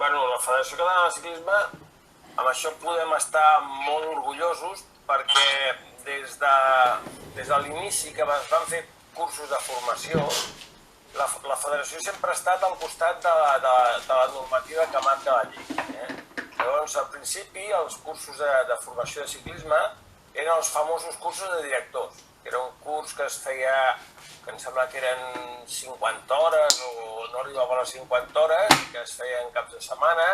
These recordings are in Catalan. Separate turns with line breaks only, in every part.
bueno, la Federació Catalana de Ciclisme, amb això podem estar molt orgullosos perquè des de l'inici que es van fer cursos de formació, la Federació sempre ha estat al costat de la normativa que marca la llei. Llavors, al principi, els cursos de formació de ciclisme eren els famosos cursos de directors, que era un curs que es feia, que em sembla que eren 50 hores o no arribava a les 50 hores, que es feia en caps de setmana,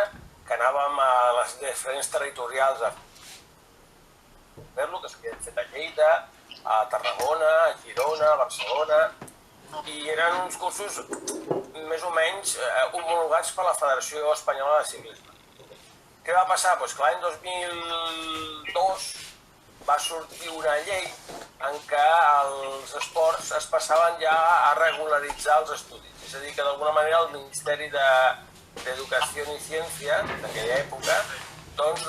que anàvem a les diferents territorials a fer-lo, que s'havien fet a Lleida, a Tarragona, a Girona, a Barcelona, i eren uns cursos més o menys homologats per la Federació Espanyola de Ciclisme. Què va passar? Doncs que l'any 2002 va sortir una llei en què els esports es passaven ja a regularitzar els estudis. És a dir, que d'alguna manera el Ministeri d'Educació i Ciència d'aquella època doncs,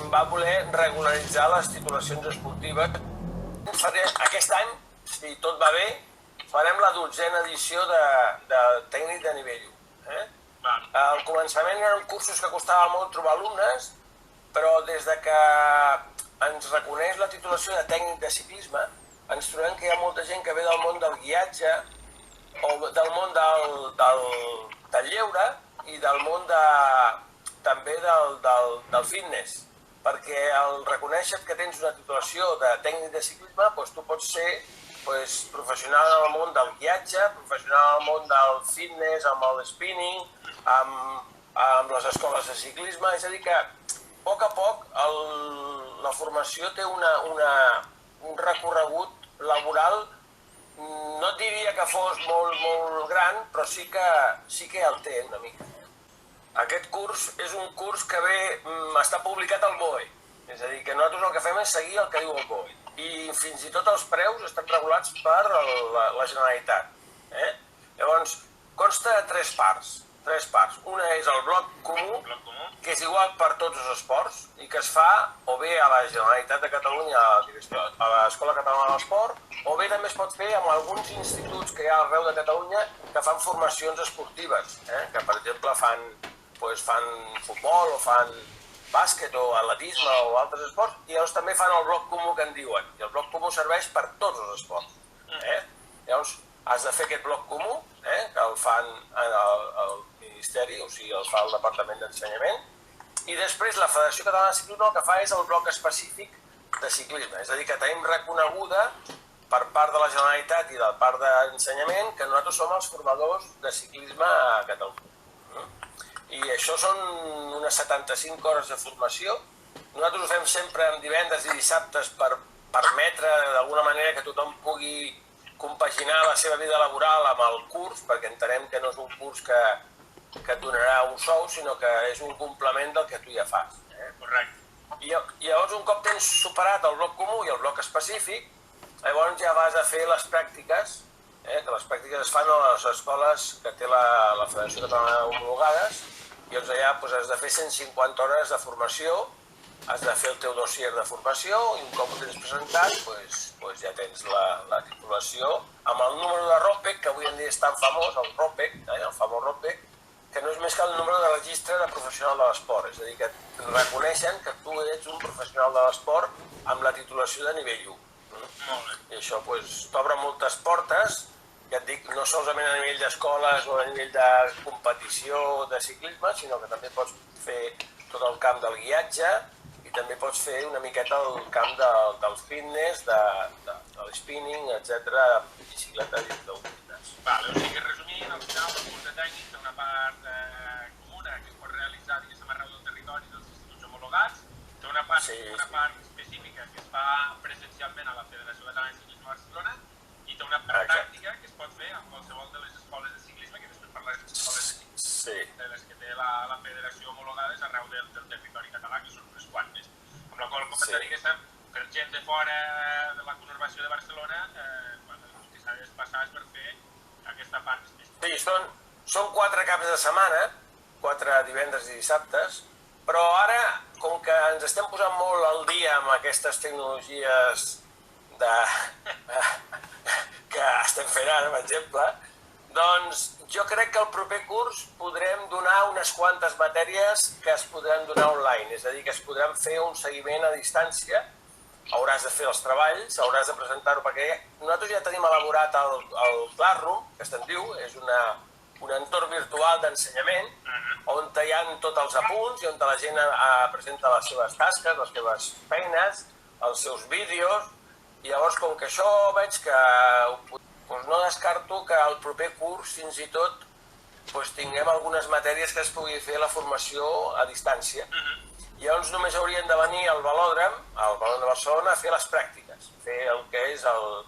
va voler regularitzar les titulacions esportives. Aquest any, si tot va bé, farem la 12a edició de tècnic de nivell 1. Al començament eren cursos que costava molt trobar alumnes, però des de que ens reconeix la titulació de tècnic de ciclisme, ens trobem que hi ha molta gent que ve del món del guiatge o del món del lleure i del món també del fitness, perquè al reconèixer que tens una titulació de tècnic de ciclisme, doncs tu pots ser professional en el món del guiatge, professional en el món del fitness, amb el spinning, amb les escoles de ciclisme, és a dir que a poc la formació té un recorregut laboral, no et diria que fos molt gran, però sí que el té una mica. Aquest curs és un curs que està publicat al BOE, és a dir, que nosaltres el que fem és seguir el que diu el BOE, i fins i tot els preus estan regulats per la Generalitat. Llavors, consta de tres parts. Una és el bloc comú, que és igual per tots els esports i que es fa o bé a la Generalitat de Catalunya, a l'Escola Catalana de l'Esport, o bé també es pot fer amb alguns instituts que hi ha arreu de Catalunya que fan formacions esportives, que per exemple fan futbol o fan bàsquet o atletisme o altres esports, i llavors també fan el bloc comú que en diuen, i el bloc comú serveix per tots els esports. Llavors has de fer aquest bloc comú, que el fan el Ministeri, o sigui, el fa el Departament d'Ensenyament, i després la Federació Catalana de Ciclisme el que fa és el bloc específic de ciclisme, és a dir, que tenim reconeguda per part de la Generalitat i de part d'Ensenyament que nosaltres som els formadors de ciclisme a Catalunya. I això són unes 75 hores de formació. Nosaltres ho fem sempre en divendres i dissabtes per permetre d'alguna manera que tothom pugui compaginar la seva vida laboral amb el curs, perquè entenem que no és un curs que et donarà un sou, sinó que és un complement del que tu ja fas. Correcte. I llavors, un cop tens superat el bloc comú i el bloc específic, llavors ja vas a fer les pràctiques, que les pràctiques es fan a les escoles que té la Federació Catalana homologades, i llavors allà has de fer 150 hores de formació, has de fer el teu dossier de formació, i un cop ho tens presentat, ja tens la titulació amb el número de ROPEC, que avui en dia és tan famós, el ROPEC, el famós ROPEC, que no és més que el número de registre de professional de l'esport, és a dir, que reconeixen que tu ets un professional de l'esport amb la titulació de nivell 1. I això t'obre moltes portes, ja et dic, no solament a nivell d'escoles o a nivell de competició de ciclisme, sinó que també pots fer tot el camp del guiatge i també pots fer una miqueta el camp del fitness, de l'spinning, etc., de bicicleta i d'autoritats.
O sigui, resumint, al final el curs de tècnic té una part comuna que es pot realitzar arreu del territori dels instituts homologats, té una part específica que es fa presencialment a la Federació Catalana de Ciclisme de Barcelona i té una part pràctica que es pot fer amb qualsevol de les escoles de ciclisme, que després parlarem de les escoles de ciclisme, de les que té la Federació homologades arreu del territori català, que són unes quantes. Amb la qual cosa diguéssim, per gent de fora de la conurbació de Barcelona, el que s'ha de desplaçar és per fer aquesta part específica.
Sí, són 4 caps de setmana, 4 divendres i dissabtes, però ara, com que ens estem posant molt al dia amb aquestes tecnologies que estem fent ara, per exemple, Doncs jo crec que el proper curs podrem donar unes quantes matèries que es podran donar online, és a dir, que es podran fer un seguiment a distància, hauràs de fer els treballs, hauràs de presentar-ho, perquè nosaltres ja tenim elaborat el Classroom, que se'n diu, és un entorn virtual d'ensenyament, on hi ha tots els apunts i on la gent presenta les seves tasques, les seves feines, els seus vídeos, i llavors com que això veig que no descarto que el proper curs, fins i tot, tinguem algunes matèries que es pugui fer la formació a distància. I llavors només haurien de venir al Velòdrom de Barcelona, a fer les pràctiques, fer el que és el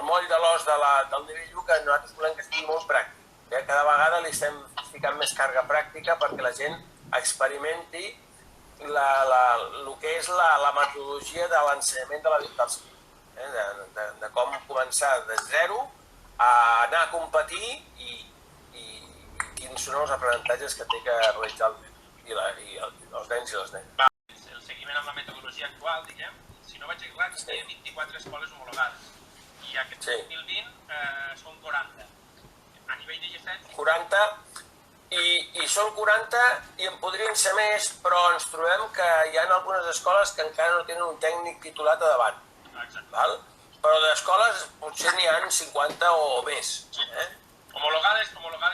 moll de l'os del nivell 1, que nosaltres volem que estigui molt pràctic. Cada vegada li estem ficant més càrrega pràctica perquè la gent experimenti el que és la metodologia de l'ensenyament de la virtualitat. De com començar de zero a anar a competir i quins són els aprenentatges que té que realitzar el nen i els nens i les nenes.
El seguiment amb la metodologia actual, diguem, si no vaig equivocat, hi ha 24 escoles homologades i aquest 2020 són 40. A nivell de llicències...
40, i són 40 i en podrien ser més, però ens trobem que hi ha algunes escoles que encara no tenen un tècnic titulat a davant. Però d'escoles potser n'hi ha 50 o més.
Homologades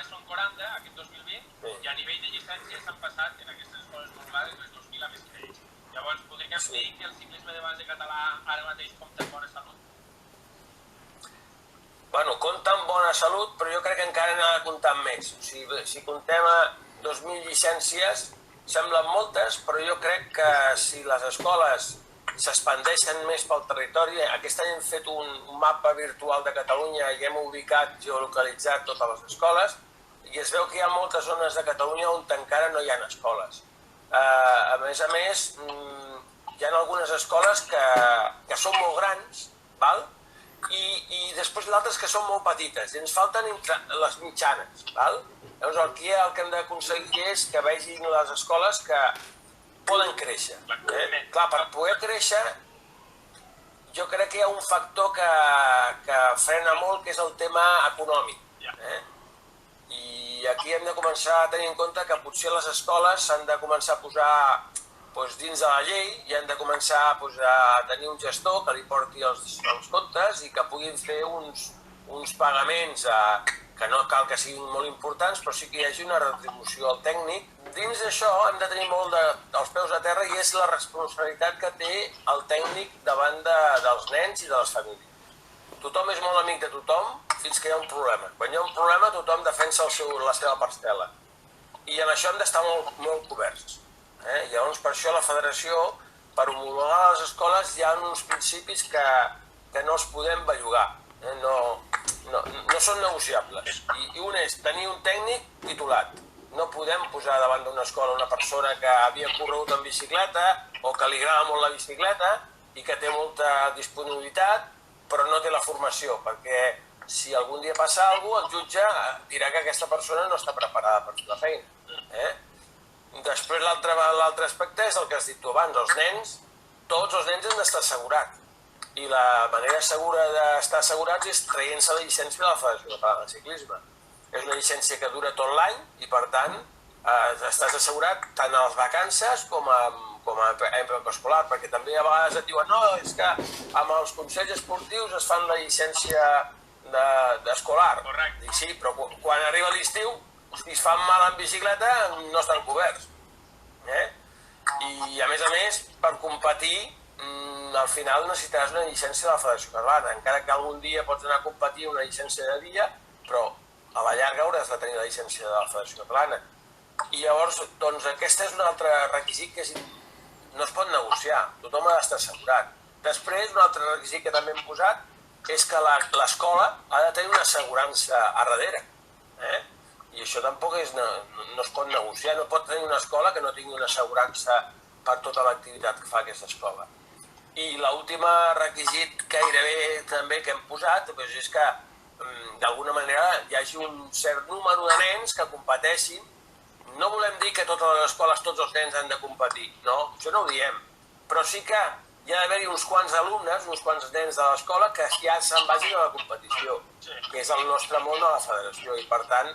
són 40 aquest 2020 i a nivell de llicències s'han passat en aquestes escoles homologades les 2.000 a més que ells. Llavors podríem dir que el ciclisme de base català ara mateix compta amb bona salut?
Bueno, compta amb bona salut, però jo crec que encara n'ha de comptar amb més. Si comptem a 2.000 llicències, semblen moltes, però jo crec que si les escoles s'expandeixen més pel territori. Aquest any hem fet un mapa virtual de Catalunya i hem ubicat, geolocalitzat totes les escoles i es veu que hi ha moltes zones de Catalunya on encara no hi ha escoles. A més, hi ha algunes escoles que són molt grans i després d'altres que són molt petites i ens falten les mitjanes. Llavors aquí el que hem d'aconseguir és que vegin les escoles que poden créixer. Clar, per poder créixer, jo crec que hi ha un factor que frena molt, que és el tema econòmic. I aquí hem de començar a tenir en compte que potser les escoles s'han de començar a posar dins de la llei i han de començar a tenir un gestor que li porti els comptes i que puguin fer uns pagaments que no cal que siguin molt importants, però sí que hi hagi una retribució al tècnic. Dins d'això hem de tenir molt dels peus a terra i és la responsabilitat que té el tècnic davant dels nens i de les famílies. Tothom és molt amic de tothom fins que hi ha un problema. Quan hi ha un problema tothom defensa la seva parcel·la i en això hem d'estar molt coberts. Llavors per això la federació, per homologar les escoles, hi ha uns principis que no els podem bellugar, no són negociables. I un és tenir un tècnic titulat. No podem posar davant d'una escola una persona que havia corregut en bicicleta o que li agrada molt la bicicleta i que té molta disponibilitat però no té la formació, perquè si algun dia passa alguna cosa, el jutge dirà que aquesta persona no està preparada per fer la feina. Després l'altre aspecte és el que has dit tu abans, els nens, tots els nens han d'estar assegurats i la manera segura d'estar assegurats és traient-se la llicència de la Federació Catalana de Ciclisme. És una llicència que dura tot l'any i, per tant, estàs assegurat tant a les vacances com a època escolar, perquè també a vegades et diuen no, és que amb els consells esportius es fan la llicència d'escolar. Dic sí, però quan arriba l'estiu, si es fan mal en bicicleta, no estan coberts. I, a més, per competir, al final necessitaràs una llicència de la Federació Catalana. Encara que algun dia pots anar a competir una llicència de dia, però a la llarga hauràs de tenir la llicència de la Federació Catalana. I llavors, doncs, aquest és un altre requisit que no es pot negociar, tothom ha d'estar assegurat. Després, un altre requisit que també hem posat és que l'escola ha de tenir una assegurança a darrere. I això tampoc no es pot negociar, no pot tenir una escola que no tingui una assegurança per tota l'activitat que fa aquesta escola. I l'últim requisit gairebé també que hem posat és que d'alguna manera hi hagi un cert número de nens que competeixin. No volem dir que totes les escoles, tots els nens han de competir, no, això no ho diem, però sí que hi ha d'haver-hi uns quants alumnes, uns quants nens de l'escola que ja se'n vagin a la competició, que és el nostre món a la federació, i per tant,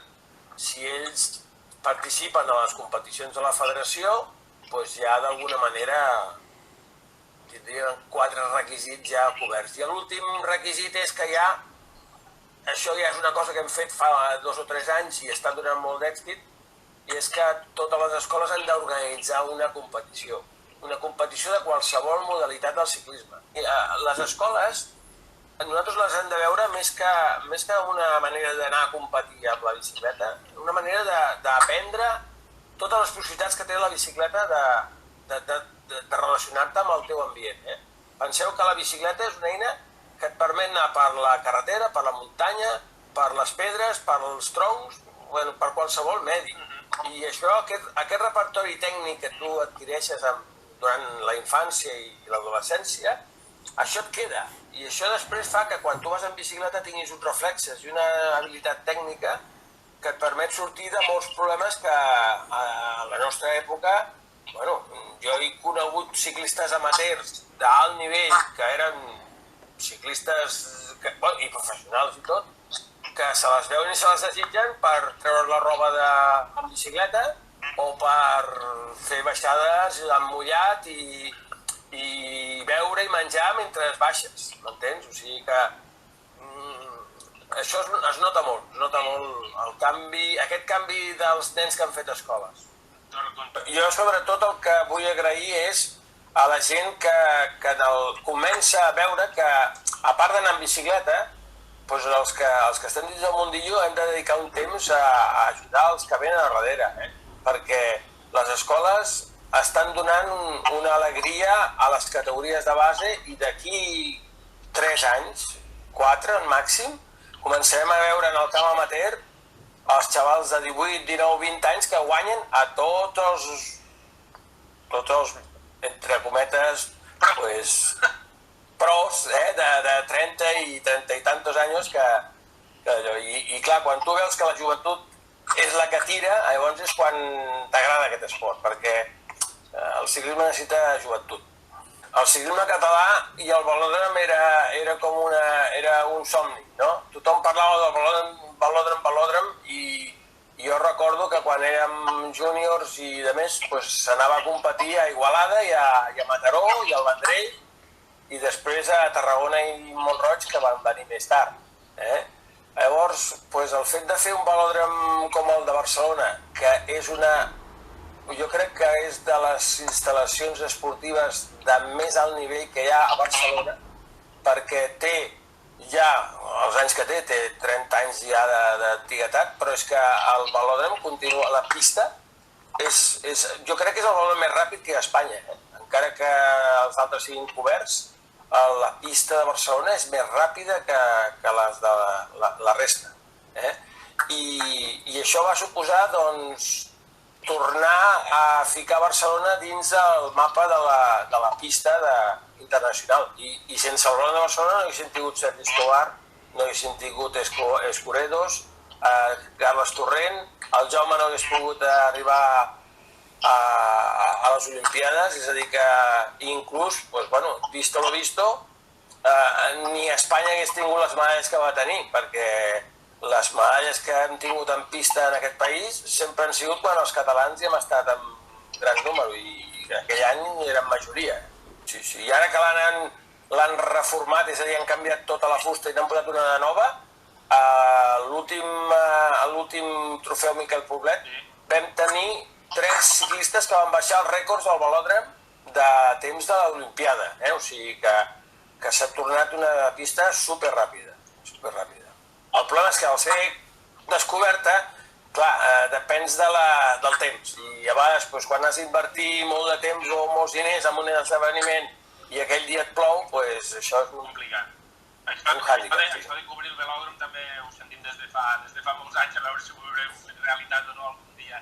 si ells participen a les competicions de la federació, doncs ja d'alguna manera tindrien 4 requisits ja coberts. I l'últim requisit és que ja, això ja és una cosa que hem fet fa 2 o 3 anys i està donant molt d'èxit, i és que totes les escoles han d'organitzar una competició de qualsevol modalitat del ciclisme. I les escoles, nosaltres les hem de veure més que una manera d'anar a competir amb la bicicleta, una manera d'aprendre totes les possibilitats que té la bicicleta de relacionar-te amb el teu ambient. Penseu que la bicicleta és una eina que et permet anar per la carretera, per la muntanya, per les pedres, per els troncs, per qualsevol medi. I això, aquest repertori tècnic que tu adquireixes durant la infància i l'adolescència, això et queda. I això després fa que quan tu vas en bicicleta tinguis uns reflexes i una habilitat tècnica que et permet sortir de molts problemes que a la nostra època, jo he conegut ciclistes amateurs d'alt nivell, que eren ciclistes i professionals i tot, que se les veuen i se les desitgen per treure la roba de bicicleta o per fer baixades amb mullat i beure i menjar mentre baixes, m'entens? O sigui que això es nota molt el canvi, aquest canvi dels nens que han fet escoles. Jo sobretot el que vull agrair és a la gent que comença a veure que, a part d'anar en bicicleta, doncs els que estem dins del mundillo hem de dedicar un temps a ajudar els que venen a darrere, perquè les escoles estan donant una alegria a les categories de base i d'aquí 3 anys, 4 en màxim, començarem a veure en el camp amateur els xavals de 18, 19, 20 anys que guanyen a tots els, entre cometes, pros de 30 i 30 i tantos anys i clar, quan tu veus que la joventut és la que tira, llavors és quan t'agrada aquest esport, perquè el ciclisme necessita joventut. El ciclisme català i el velòdrom era un somni, no? Tothom parlava del velòdrom i jo recordo que quan érem júniors i de més s'anava a competir a Igualada i a Mataró i al Vendrell i després a Tarragona i Mont-roig, que van venir més tard. Llavors, el fet de fer un velòdrom com el de Barcelona, que és jo crec que és de les instal·lacions esportives de més alt nivell que hi ha a Barcelona, perquè té ja, els anys que té 30 anys ja d'antiguitat, però és que el velòdrom continua, la pista, jo crec que és el velòdrom més ràpid que hi ha a Espanya, encara que els altres siguin coberts, la pista de Barcelona és més ràpida que les de la resta. I això va suposar, doncs, tornar a ficar Barcelona dins el mapa de la pista internacional. I sense el velòdrom de Barcelona no haguéssim tingut Sergi Escobar, no haguéssim tingut Escuredos, Carles Torrent, el Jaume no hagués pogut arribar a les Olimpiades, és a dir que inclús, visto lo visto, ni Espanya hagués tingut les medalles que va tenir, perquè les medalles que hem tingut en pista en aquest país sempre han sigut quan els catalans hi hem estat en gran número i aquell any eren majoria. I ara que l'han reformat, és a dir, han canviat tota la fusta i n'han posat una de nova, a l'últim trofeu Miquel Poblet vam tenir 3 ciclistes que van baixar els rècords del velòdrom de temps de l'Olimpiada, o sigui que s'ha tornat una pista superràpida. El problema és que al ser descoberta, clar, depens del temps, i a vegades quan has d'invertir molt de temps o molts diners en un esdeveniment i aquell dia et plou, això és
complicat.
Un hàndicap.
Això de cobrir el velòdrom també ho sentim des de fa molts anys, a veure si ho veurem realitat o no algun dia.